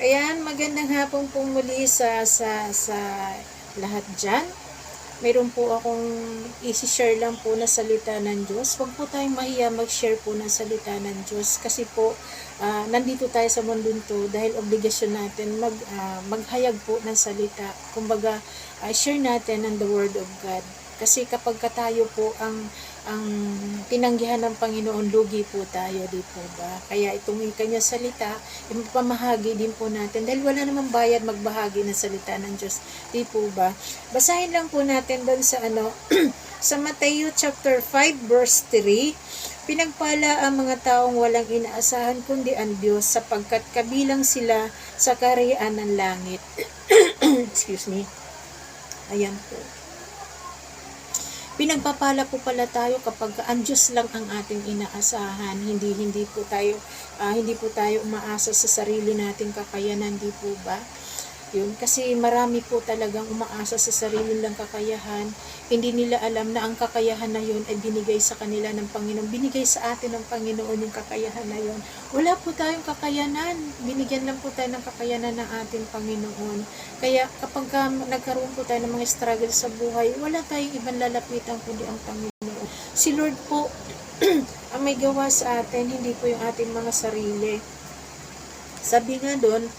Ayan, magandang hapon po muli sa lahat dyan. Mayroon po akong isi-share lang po na salita ng Diyos. Huwag po tayong mahiya mag-share po ng salita ng Diyos. Kasi po, nandito tayo sa mundong to dahil obligasyon natin maghayag po ng salita. Kumbaga, share natin ng the Word of God. Kasi kapag tayo po ang tinanggihan ng Panginoon, lugi po tayo, di po ba? Kaya itong kanya salita, pamahagi din po natin. Dahil wala namang bayad magbahagi ng salita ng Diyos, di po ba? Basahin lang po natin doon sa sa Mateo chapter 5 verse 3. Pinagpala ang mga taong walang inaasahan kundi ang Diyos, sapagkat kabilang sila sa kaharian ng langit. Excuse me. Ayan po. Pinagpapala po pala tayo kapag ang Diyos lang ang ating inaasahan. Hindi po tayo umaasa sa sarili nating kakayanan, di po ba? Yun, kasi marami po talagang umaasa sa sarili lang kakayahan. Hindi nila alam na ang kakayahan na yun ay binigay sa kanila ng Panginoon. Binigay sa atin ng Panginoon yung kakayahan na yun. Wala po tayong kakayanan. Binigyan lang po tayo ng kakayanan ng ating Panginoon. Kaya kapag nagkaroon po tayo ng mga struggle sa buhay, wala tayong ibang lalapitan kundi ang Panginoon. Si Lord po ang may gawa sa atin, hindi po yung ating mga sarili. Sabi nga doon,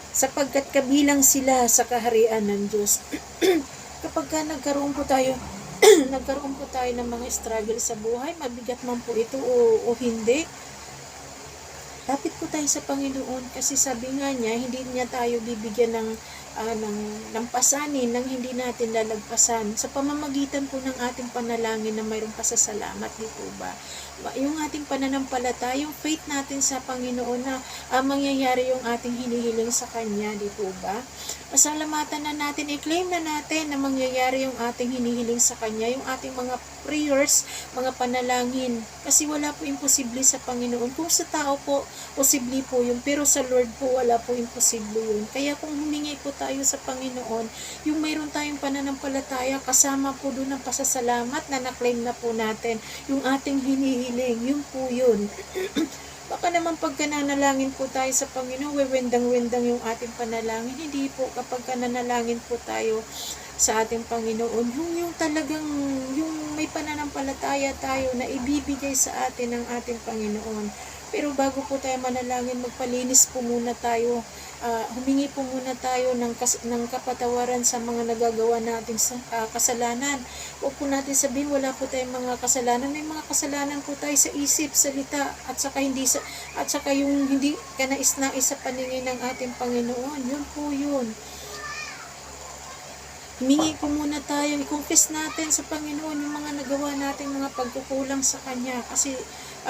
sapagkat kabilang sila sa kaharian ng Diyos. Kapag nagkaroon po tayo ng mga struggle sa buhay, mabigat man po ito o hindi, lapit po tayo sa Panginoon, kasi sabi nga niya, hindi niya tayo bibigyan ng pasanin nang hindi natin lalagpasan sa pamamagitan po ng ating panalangin na mayroong pasasalamat, di po ba? Yung ating pananampalataya, yung faith natin sa Panginoon na mangyayari yung ating hinihiling sa Kanya, di po ba? Pasalamatan na natin, i-claim na natin na mangyayari yung ating hinihiling sa Kanya, yung ating mga prayers, mga panalangin. Kasi wala po imposible sa Panginoon. Kung sa tao po, posible po yun. Pero sa Lord po, wala po imposible yun. Kaya kung humingi po tayo sa Panginoon, yung mayroon tayong pananampalataya, kasama po doon ang pasasalamat na na-claim na po natin yung ating hinihiling. Yun po yun. Baka naman pagka nanalangin po tayo sa Panginoon, wewendang-wendang yung ating panalangin. Hindi po, kapag nanalangin po tayo sa ating Panginoon, yung talagang, yung may pananampalataya tayo na ibibigay sa atin ng ating Panginoon. Pero bago po tayo manalangin, magpalinis po muna tayo. Humingi po muna tayo ng kapatawaran sa mga nagagawa nating kasalanan. Huwag po natin sabihin wala po tayong mga kasalanan. May mga kasalanan po tayo sa isip, salita, at saka yung hindi kanais-nais sa paningin ng ating Panginoon. Yun po yun. Humingi po muna tayo, i-confess natin sa Panginoon yung mga nagawa natin, mga pagkukulang sa Kanya. Kasi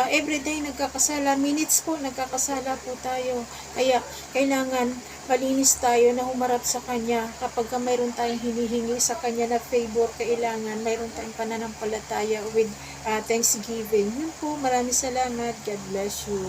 everyday nagkakasala, minutes po nagkakasala po tayo. Kaya kailangan malinis tayo na humarap sa Kanya. Kapag mayroon tayong hinihingi sa Kanya na favor, kailangan mayroon tayong pananampalataya with thanksgiving. Yun po, maraming salamat. God bless you.